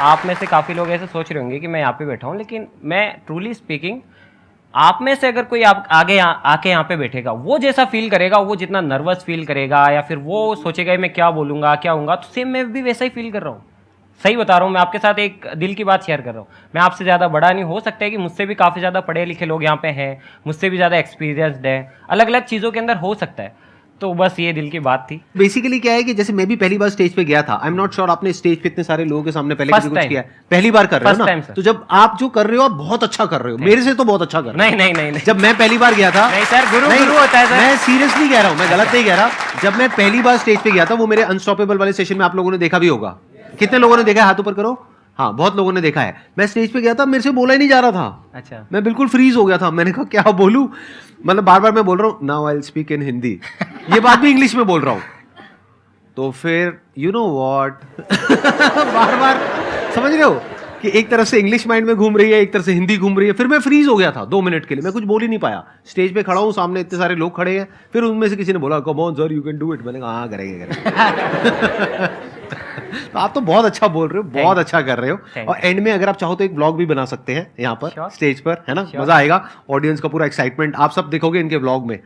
आप में से काफ़ी लोग ऐसे सोच रहे होंगे कि मैं यहाँ पे बैठा हूँ, लेकिन मैं ट्रूली स्पीकिंग, आप में से अगर कोई आप आगे आके यहाँ पे बैठेगा, वो जैसा फील करेगा, वो जितना नर्वस फील करेगा या फिर वो सोचेगा मैं क्या बोलूँगा क्या होऊंगा, तो सेम मैं भी वैसा ही फील कर रहा हूँ। सही बता रहा हूँ, मैं आपके साथ एक दिल की बात शेयर कर रहा हूँ। मैं आपसे ज़्यादा बड़ा नहीं, हो सकता है कि मुझसे भी काफ़ी ज़्यादा पढ़े लिखे लोग यहाँ पे हैं, मुझसे भी ज़्यादा एक्सपीरियंसड है, अलग अलग चीज़ों के अंदर हो सकता है। तो बस ये दिल की बात थी। बेसिकली क्या है कि जैसे मैं भी पहली बार स्टेज पे गया था, आई एम नॉट श्योर आपने स्टेज पे इतने सारे लोगों के सामने पहले First कभी कुछ time. किया है, पहली बार कर रहे हो First ना, time, sir. तो जब आप जो कर रहे हो आप बहुत अच्छा कर रहे हो, मेरे से तो बहुत अच्छा कर रहे हो। नहीं। जब मैं पहली बार गया था, नहीं सर, गुरु नहीं, गुरु होता है सर। मैं सीरियसली कह रहा हूँ, मैं गलत नहीं कह रहा। जब मैं पहली बार स्टेज पे गया था, वो मेरे अनस्टॉपेबल वाले सेशन में आप लोगों ने देखा भी होगा। कितने लोगों ने देखा है, हाथ ऊपर करो। हाँ, बहुत लोगों ने देखा है। मैं स्टेज पे गया था, मेरे से बोला ही नहीं जा रहा था। अच्छा। मैं बिल्कुल फ्रीज हो गया था। मैंने कहा क्या बोलूं, मतलब बार बार मैं बोल रहा हूँ now I will speak in Hindi, ये बात भी इंग्लिश में बोल रहा हूँ। तो फिर यू नो व्हाट बार बार समझ रहे हो कि एक तरफ से इंग्लिश माइंड में घूम रही है, एक तरफ से हिंदी घूम रही है। फिर मैं फ्रीज हो गया था 2 मिनट के लिए, मैं कुछ बोल ही नहीं पाया। स्टेज पे खड़ा हूँ, सामने इतने सारे लोग खड़े हैं, फिर उनमें से किसी ने बोला come on sir you can do it. मैंने कहा हाँ करेंगे। तो आप तो बहुत अच्छा बोल रहे हो, बहुत अच्छा कर रहे हो। और एंड में अगर आप चाहो तो एक व्लॉग भी बना सकते हैं यहाँ पर स्टेज पर, है ना? मजा आएगा, ऑडियंस का पूरा एक्साइटमेंट आप सब देखोगे इनके व्लॉग में,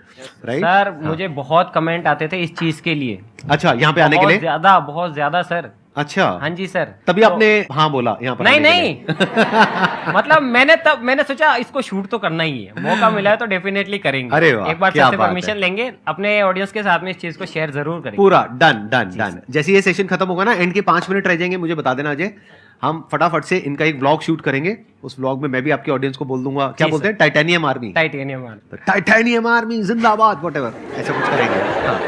राइट? सर मुझे बहुत कमेंट आते थे इस चीज के लिए। अच्छा, यहाँ पे आने के लिए बहुत ज्यादा सर। अच्छा, हाँ जी सर। तभी आपने हाँ बोला यहाँ पर? नहीं मतलब मैंने सोचा इसको शूट तो करना ही है, मौका मिला है तो डेफिनेटली करेंगे। अरे वाह, एक बार क्या सबसे बात परमिशन है। लेंगे, अपने ऑडियंस के साथ में इस चीज को शेयर जरूर करेंगे। पूरा डन। जैसे ये सेशन खत्म होगा ना, एंड के 5 मिनट रह जाएंगे, मुझे बता देना अजय, हम फटाफट से इनका एक व्लॉग शूट करेंगे। उस व्लॉग में मैं भी आपकी ऑडियंस को बोल दूंगा, क्या बोलते हैं, टाइटेनियम आर्मी। टाइटेनियम आर्मी जिंदाबाद, व्हाटएवर, ऐसा कुछ करेंगे। हाँ।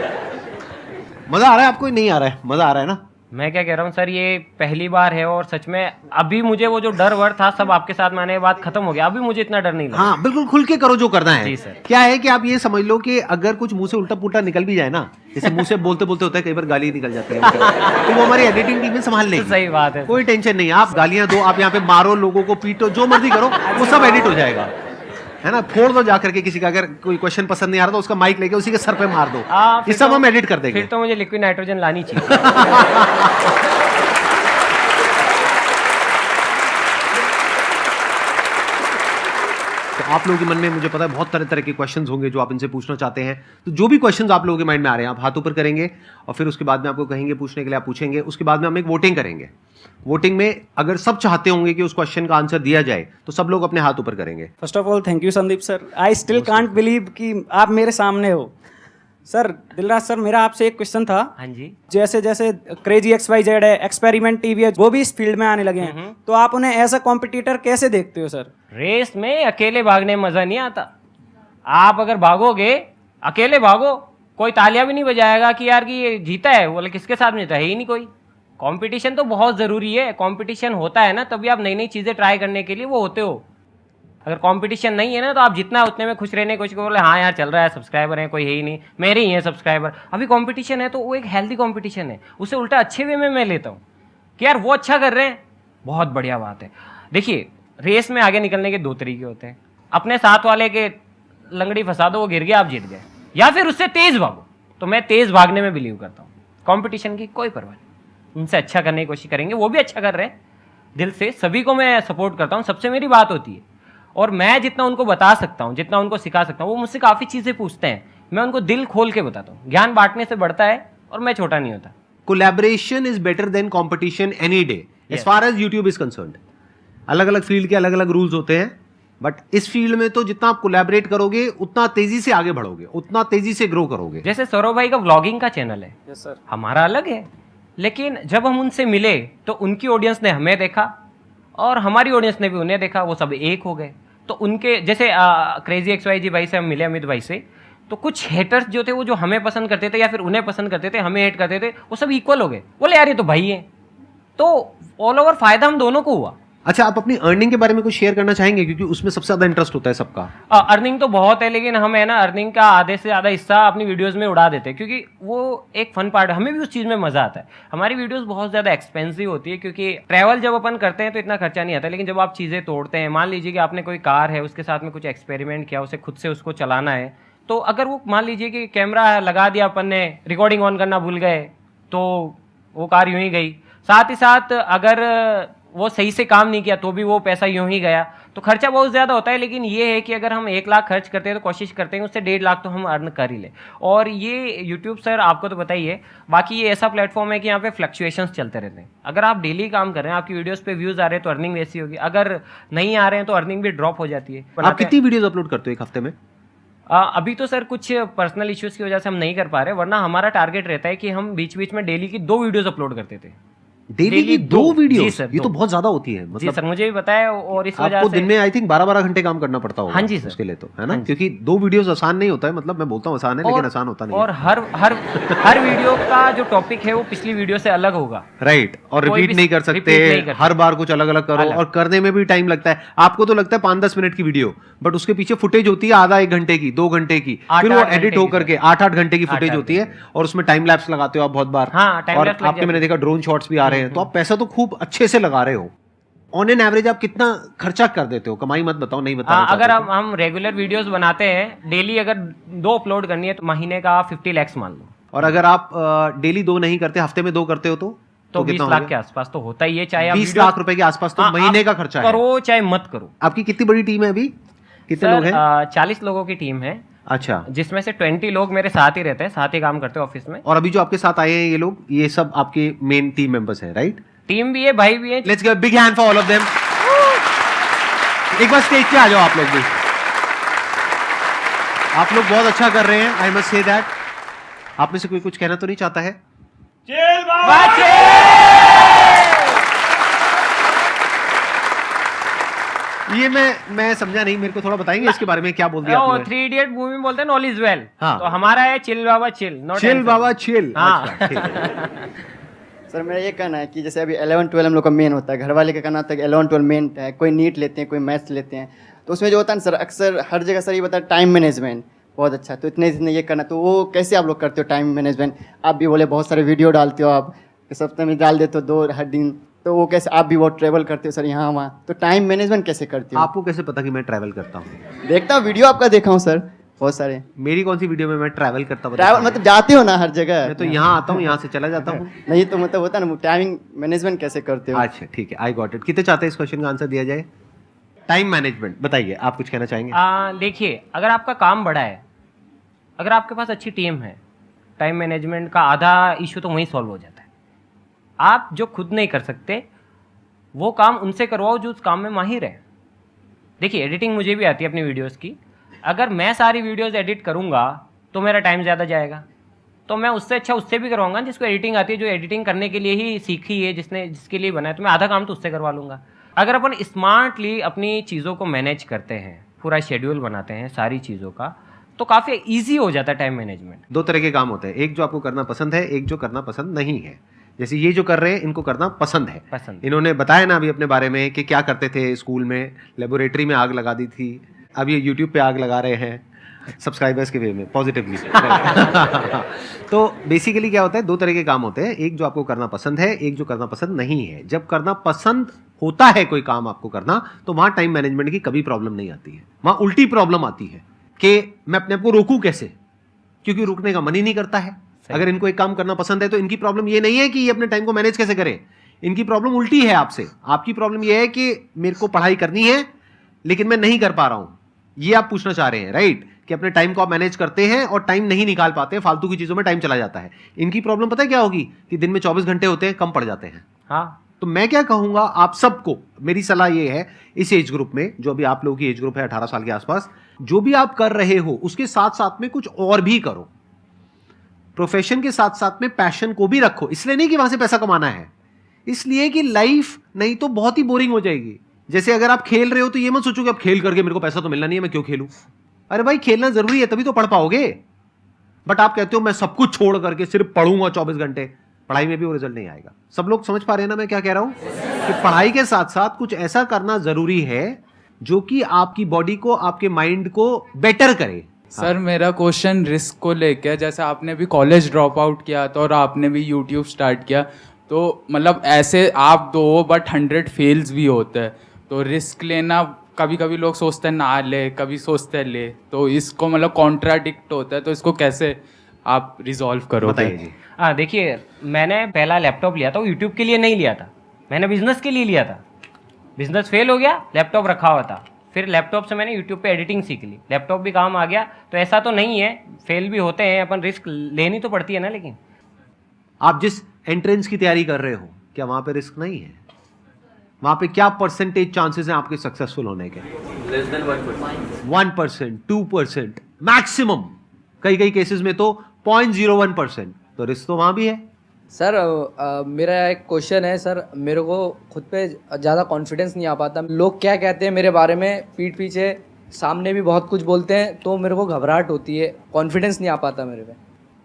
मजा आ रहा है आपको? नहीं आ रहा है? मजा आ रहा है ना? मैं क्या कह रहा हूँ सर, ये पहली बार है और सच में अभी मुझे वो जो डर वर था सब आपके साथ मैंने बात खत्म हो गया, अभी मुझे इतना डर नहीं लगा। हाँ बिल्कुल, खुल के करो जो करना है। जी सर। क्या है कि आप ये समझ लो कि अगर कुछ मुंह से उल्टा पुल्टा निकल भी जाए ना, जैसे मुंह से बोलते बोलते होता है कई बार गाली निकल जाती है, तो वो हमारी एडिटिंग टीम में संभाल लेगी। सही बात है, कोई टेंशन नहीं, आप गालियां दो, आप यहाँ पे मारो, लोगों को पीटो, जो मर्जी करो, वो सब एडिट हो जाएगा, है ना? फोड़ दो जाकर के, किसी का अगर कोई क्वेश्चन पसंद नहीं आ रहा तो उसका माइक लेके उसी के सर पे मार दो, ये सब हम एडिट कर देंगे। फिर तो मुझे लिक्विड नाइट्रोजन लानी चाहिए। तो आप लोगों के मन में मुझे पता है बहुत तरह तरह के क्वेश्चंस होंगे जो आप इनसे पूछना चाहते हैं। तो जो भी क्वेश्चंस आप लोगों के माइंड में आ रहे हैं आप हाथ ऊपर करेंगे और फिर उसके बाद में आपको कहेंगे पूछने के लिए, आप पूछेंगे। उसके बाद में हम एक वोटिंग करेंगे। वोटिंग में अगर सब चाहते होंगे कि उस क्वेश्चन का आंसर दिया जाए तो सब लोग अपने हाथ ऊपर करेंगे। First of all thank you Sandeep sir, I still can't believe कि आप मेरे सामने हो। सर दिलराज सर, मेरा आपसे एक क्वेश्चन था। हाँ जी। जैसे जैसे क्रेजी XYZ है, एक्सपेरिमेंट टीवी है, वो भी इस फील्ड में आने लगे हैं, तो आप उन्हें एज अ कॉम्पिटिटर कैसे देखते हो सर? रेस में अकेले भागने में मजा नहीं आता। आप अगर भागोगे अकेले भागो, कोई तालियां भी नहीं बजाएगा कि यार कि ये जीता है, बोले किसके साथ में जीता है ही नहीं कोई। कंपटीशन तो बहुत ज़रूरी है, कंपटीशन होता है ना तभी आप नई नई चीज़ें ट्राई करने के लिए वो होते हो। अगर कंपटीशन नहीं है ना तो आप जितना उतने में खुश रहने की कोशिश करो, बोले हाँ यार चल रहा है, सब्सक्राइबर है कोई है ही नहीं, मेरे ही हैं सब्सक्राइबर। अभी कंपटीशन है तो वो एक हेल्दी कंपटीशन है, उसे उल्टा अच्छे वे में मैं लेता हूँ कि यार वो अच्छा कर रहे हैं, बहुत बढ़िया बात है। देखिए रेस में आगे निकलने के 2 तरीके होते हैं, अपने साथ वाले के लंगड़ी फंसा दो, वो गिर गया आप जीत गए, या फिर उससे तेज़ भागो। तो मैं तेज़ भागने में बिलीव करता हूँ, कॉम्पिटिशन की कोई परवाह नहीं, उनसे अच्छा करने की कोशिश करेंगे, वो भी अच्छा कर रहे हैं दिल से, सभी को मैं सपोर्ट करता हूँ, सबसे मेरी बात होती है। और मैं जितना उनको बता सकता हूँ, जितना उनको सिखा सकता हूँ, वो मुझसे काफ़ी चीज़ें पूछते हैं, मैं उनको दिल खोल के बताता हूँ। ज्ञान बांटने से बढ़ता है और मैं छोटा नहीं होता। Collaboration is better than competition any day as far as YouTube is concerned. अलग अलग फील्ड के अलग अलग रूल्स होते हैं, बट इस फील्ड में तो जितना आप कोलैबोरेट करोगे उतना तेजी से आगे बढ़ोगे, उतना तेजी से ग्रो करोगे। जैसे सौरभ भाई का व्लॉगिंग का चैनल है, यस सर, हमारा अलग है, लेकिन जब हम उनसे मिले तो उनकी ऑडियंस ने हमें देखा और हमारी ऑडियंस ने भी उन्हें देखा, वो सब एक हो गए। तो उनके जैसे क्रेजी XYZ भाई से हम मिले, अमित भाई से, तो कुछ हेटर्स जो थे वो जो हमें पसंद करते थे या फिर उन्हें पसंद करते थे, हमें हेट करते थे, वो सब इक्वल हो गए, बोले यार ये तो भाई है। तो ऑल ओवर फायदा हम दोनों को हुआ। अच्छा, आप अपनी अर्निंग के बारे में कुछ शेयर करना चाहेंगे, क्योंकि उसमें सबसे ज्यादा इंटरेस्ट होता है सबका। अर्निंग तो बहुत है, लेकिन हम है ना अर्निंग का आधे से ज़्यादा हिस्सा अपनी वीडियोस में उड़ा देते हैं, क्योंकि वो एक फन पार्ट है, हमें भी उस चीज़ में मज़ा आता है। हमारी वीडियोस बहुत ज़्यादा एक्सपेंसिव होती है, क्योंकि ट्रैवल जब अपन करते हैं तो इतना खर्चा नहीं आता, लेकिन जब आप चीज़ें तोड़ते हैं, मान लीजिए कि आपने कोई कार है उसके साथ में कुछ एक्सपेरिमेंट किया, उसे खुद से उसको चलाना है, तो अगर वो मान लीजिए कि कैमरा लगा दिया अपन ने, रिकॉर्डिंग ऑन करना भूल गए, तो वो कार यूँ ही गई। साथ ही साथ अगर वो सही से काम नहीं किया तो भी वो पैसा यूं ही गया, तो खर्चा बहुत ज़्यादा होता है। लेकिन ये है कि अगर हम 1 लाख खर्च करते हैं तो कोशिश करते हैं उससे 1.5 लाख तो हम अर्न कर ही ले। और ये यूट्यूब सर आपको तो पता ही है, बाकी ये ऐसा प्लेटफॉर्म है कि यहाँ पे फ्लक्चुएशंस चलते रहते हैं। अगर आप डेली काम कर रहे हैं, आपकी वीडियोस पे व्यूज़ आ रहे हैं तो अर्निंग वैसी होगी, अगर नहीं आ रहे हैं तो अर्निंग भी ड्रॉप हो जाती है। आप कितनी वीडियोस अपलोड करते हो एक हफ्ते में? अभी तो सर कुछ पर्सनल इश्यूज़ की वजह से हम नहीं कर पा रहे, वरना हमारा टारगेट रहता है कि हम बीच बीच में डेली की 2 वीडियोस अपलोड करते थे। डेली की 2 वीडियो? जी सर, ये तो 2। बहुत ज्यादा होती है। जी मतलब सर, मुझे भी पता है, और इस वजह आपको से दिन में आई थिंक 12-12 घंटे काम करना पड़ता होगा। हाँ जी सर। उसके लिए तो है ना, क्योंकि 2 वीडियोस आसान नहीं होता है। मतलब मैं बोलता हूँ आसान है, लेकिन आसान होता नहीं और हर वीडियो का जो टॉपिक है वो पिछली वीडियो से अलग होगा। राइट। और कोई रिपीट भी नहीं कर repeat सकते, नहीं कर हर बार कुछ अलग अलग करो, और करने में भी टाइम लगता है। आपको तो लगता है 5-10 मिनट की वीडियो, बट उसके पीछे फुटेज होती है आधा 1 घंटे की, 2 घंटे की, फिर वो 8-8 एडिट घंटे होकर की के 8-8 घंटे की फुटेज होती है, और उसमें टाइम लैप्स लगाते हो आप बहुत बार। हाँ, time और lapse लग आपके मैंने जाती देखा ड्रोन शॉट्स भी आ रहे हैं, तो आप पैसा तो खूब अच्छे से लगा रहे हो। ऑन एन एवरेज आप कितना खर्चा कर देते हो? कमाई मत बताओ, नहीं बताना अगर चाहते तो। हम रेगुलर वीडियोस बनाते हैं, डेली अगर 2 अपलोड करनी है तो महीने का 50 lakhs मान लो। और अगर आप डेली 2 नहीं करते, हफ्ते में 2 करते हो तो 20 कितना हो लाख गया? के आसपास तो होता ही है, चाहे आप 20 वीडियो लाख रुपए के आसपास तो हाँ, महीने आप का खर्चा है। करो चाहे मत करो। आपकी कितनी बड़ी टीम है अभी? कितने लोग हैं? 40 लोगों की टीम है, अच्छा। जिसमें से 20 लोग मेरे साथ ही रहते हैं, साथ ही काम करते हैं ऑफिस में। और अभी जो आपके साथ आए हैं ये लोग, ये सब आपके मेन टीम मेंबर्स हैं, राइट? टीम भी है, भाई भी है। Let's give big hand for all of them. एक बार स्टेज पे आ जाओ आप लोग भी। आप लोग बहुत अच्छा कर रहे हैं, आई मस्ट से दैट। आप में से कोई कुछ कहना तो नहीं चाहता है? ये मैं समझा नहीं, मेरे को थोड़ा बताएंगे इसके बारे में, क्या बोल दिया आपने? 3 इडियट मूवी में बोलते हैं ऑल इज वेल, हाँ। तो हमारा है चिल बाबा चिल, नो चिल टेंशन। बाबा चिल। हाँ। अच्छा, ठीक है। सर मेरा ये कहना है कि जैसे अभी 11-12 हम लोग का मेन होता है, घर वाले का कहना होता है कि 11-12 मेन है, कोई नीट लेते हैं, कोई मैथ्स लेते हैं, तो उसमें जो होता है ना सर, अक्सर हर जगह सर ये बताया टाइम मैनेजमेंट बहुत अच्छा, तो इतने इतने ये करना, तो वो कैसे आप लोग करते हो टाइम मैनेजमेंट? आप भी बोले बहुत सारे वीडियो डालते हो, आप सप्ताह में डाल देते हो 2 हर दिन, तो वो कैसे? आप भी बहुत ट्रैवल करते हो सर यहाँ वहाँ, तो टाइम मैनेजमेंट कैसे करते हो? आपको कैसे पता कि मैं ट्रैवल करता हूँ? देखता हूँ वीडियो आपका, देखा हूँ सर बहुत सारे। मेरी कौन सी वीडियो में मैं ट्रैवल करता हूँ? ट्रैवल मतलब जाते हो ना हर जगह? मैं तो यहाँ आता हूँ, यहाँ से चला जाता हूँ। नहीं तो मतलब होता है ना, टाइमिंग मैनेजमेंट कैसे करते हो? अच्छा ठीक है, आई गॉट इट। कितने चाहते हैं इस क्वेश्चन का आंसर दिया जाए? टाइम मैनेजमेंट बताइए, आप कुछ कहना चाहेंगे? देखिए, अगर आपका काम बड़ा है, अगर आपके पास अच्छी टीम है, टाइम मैनेजमेंट का आधा इशू तो वहीं सॉल्व हो जाता है। आप जो खुद नहीं कर सकते वो काम उनसे करवाओ जो उस काम में माहिर है। देखिए, एडिटिंग मुझे भी आती है अपनी वीडियोस की। अगर मैं सारी वीडियोस एडिट करूंगा तो मेरा टाइम ज़्यादा जाएगा, तो मैं उससे अच्छा उससे भी करवाऊंगा जिसको एडिटिंग आती है, जो एडिटिंग करने के लिए ही सीखी है, जिसके लिए बना है, तो मैं आधा काम तो उससे करवा लूँगा। अगर अपन स्मार्टली अपनी चीज़ों को मैनेज करते हैं, पूरा शेड्यूल बनाते हैं सारी चीज़ों का, तो काफ़ी ईजी हो जाता है टाइम मैनेजमेंट। 2 तरह के काम होते हैं, एक जो आपको करना पसंद है, एक जो करना पसंद नहीं है। जैसे ये जो कर रहे हैं इनको करना पसंद है। इन्होंने बताया ना अभी अपने बारे में कि क्या करते थे स्कूल में, लेबोरेटरी में आग लगा दी थी, अब ये यूट्यूब पे आग लगा रहे हैं सब्सक्राइबर्स के वे में, पॉजिटिवली। तो बेसिकली क्या होता है, 2 तरह के काम होते हैं, एक जो आपको करना पसंद है, एक जो करना पसंद नहीं है। जब करना पसंद होता है कोई काम आपको करना, तो वहां टाइम मैनेजमेंट की कभी प्रॉब्लम नहीं आती है। वहां उल्टी प्रॉब्लम आती है कि मैं अपने आप को रोकूं कैसे, क्योंकि रुकने का मन ही नहीं करता है। अगर इनको एक काम करना पसंद है तो इनकी प्रॉब्लम ये नहीं है कि ये अपने टाइम को मैनेज कैसे करें, इनकी प्रॉब्लम उल्टी है आपसे। आपकी प्रॉब्लम ये है कि मेरे को पढ़ाई करनी है लेकिन मैं नहीं कर पा रहा हूं, ये आप पूछना चाह रहे हैं, राइट? कि अपने टाइम को आप मैनेज करते हैं और टाइम नहीं निकाल पाते, फालतू की चीजों में टाइम चला जाता है। इनकी प्रॉब्लम पता है क्या होगी कि दिन में 24 घंटे होते हैं, कम पड़ जाते हैं। हाँ, तो मैं क्या कहूंगा आप सबको, मेरी सलाह ये है, इस एज ग्रुप में, जो अभी आप लोगों की एज ग्रुप है 18 साल के आसपास, जो भी आप कर रहे हो उसके साथ साथ में कुछ और भी करो। प्रोफेशन के साथ साथ में पैशन को भी रखो। इसलिए नहीं कि वहां से पैसा कमाना है, इसलिए कि लाइफ नहीं तो बहुत ही बोरिंग हो जाएगी। जैसे अगर आप खेल रहे हो तो ये मत सोचो कि अब खेल करके मेरे को पैसा तो मिलना नहीं है, मैं क्यों खेलूं। अरे भाई, खेलना जरूरी है, तभी तो पढ़ पाओगे। बट आप कहते हो मैं सब कुछ छोड़ करके सिर्फ पढ़ूंगा 24 घंटे, पढ़ाई में भी वो रिजल्ट नहीं आएगा। सब लोग समझ पा रहे हैं ना मैं क्या कह रहा हूं? कि पढ़ाई के साथ साथ कुछ ऐसा करना जरूरी है जो कि आपकी बॉडी को, आपके माइंड को बेटर करे। सर मेरा क्वेश्चन रिस्क को लेके, जैसे आपने भी कॉलेज ड्रॉप आउट किया था और आपने भी यूट्यूब स्टार्ट किया, तो मतलब ऐसे आप 2 बट 100 फेल्स भी होते हैं, तो रिस्क लेना कभी कभी लोग सोचते हैं ना ले, कभी सोचते हैं ले, तो इसको मतलब कॉन्ट्राडिक्ट होता है, तो इसको कैसे आप रिजॉल्व करोगे? बताइए जी। देखिए, मैंने पहला लैपटॉप लिया था, वो यूट्यूब के लिए नहीं लिया था, मैंने बिजनेस के लिए लिया था, बिजनेस फेल हो गया, लैपटॉप रखा हुआ था, फिर लैपटॉप से मैंने यूट्यूब पे एडिटिंग सीख ली, लैपटॉप भी काम आ गया। तो ऐसा तो नहीं है, फेल भी होते हैं, अपन रिस्क लेनी तो पड़ती है ना। लेकिन आप जिस एंट्रेंस की तैयारी कर रहे हो, क्या वहां पे रिस्क नहीं है? वहां पे क्या परसेंटेज चांसेस हैं आपके सक्सेसफुल होने के? Less than 1%। 1%, 2% मैक्सिमम, कई कई केसेस में तो 0.01%। तो रिस्क तो वहां भी है। सर मेरा एक क्वेश्चन है सर, मेरे को खुद पे ज़्यादा कॉन्फिडेंस नहीं आ पाता। लोग क्या कहते हैं मेरे बारे में पीठ पीछे, सामने भी बहुत कुछ बोलते हैं, तो मेरे को घबराहट होती है, कॉन्फिडेंस नहीं आ पाता मेरे पे।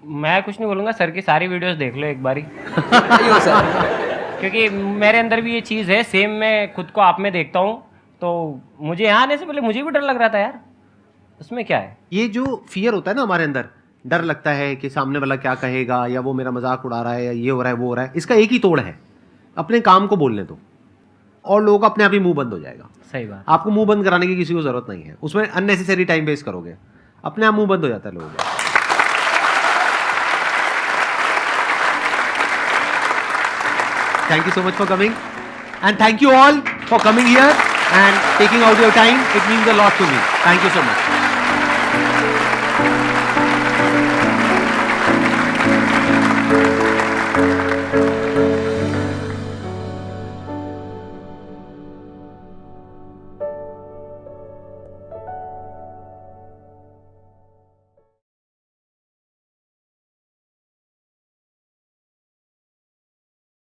मैं कुछ नहीं बोलूँगा, सर की सारी वीडियोस देख लो एक बारी क्यों सर? क्योंकि मेरे अंदर भी ये चीज़ है, सेम मैं खुद को आप में देखता हूँ। तो मुझे यहाँ आने से पहले मुझे भी डर लग रहा था यार, उसमें क्या है। ये जो फियर होता है ना हमारे अंदर, डर लगता है कि सामने वाला क्या कहेगा, या वो मेरा मजाक उड़ा रहा है, या ये हो रहा है वो हो रहा है, इसका एक ही तोड़ है, अपने काम को बोलने दो और लोगों का अपने आप ही मुंह बंद हो जाएगा। सही बात। आपको मुंह बंद कराने की किसी को जरूरत नहीं है, उसमें अननेसेसरी टाइम वेस्ट करोगे, अपने आप मुंह बंद हो जाता है लोगों का। Thank you so much for coming, and thank you all for coming here and taking out your time. It means a lot to me. Thank you so much.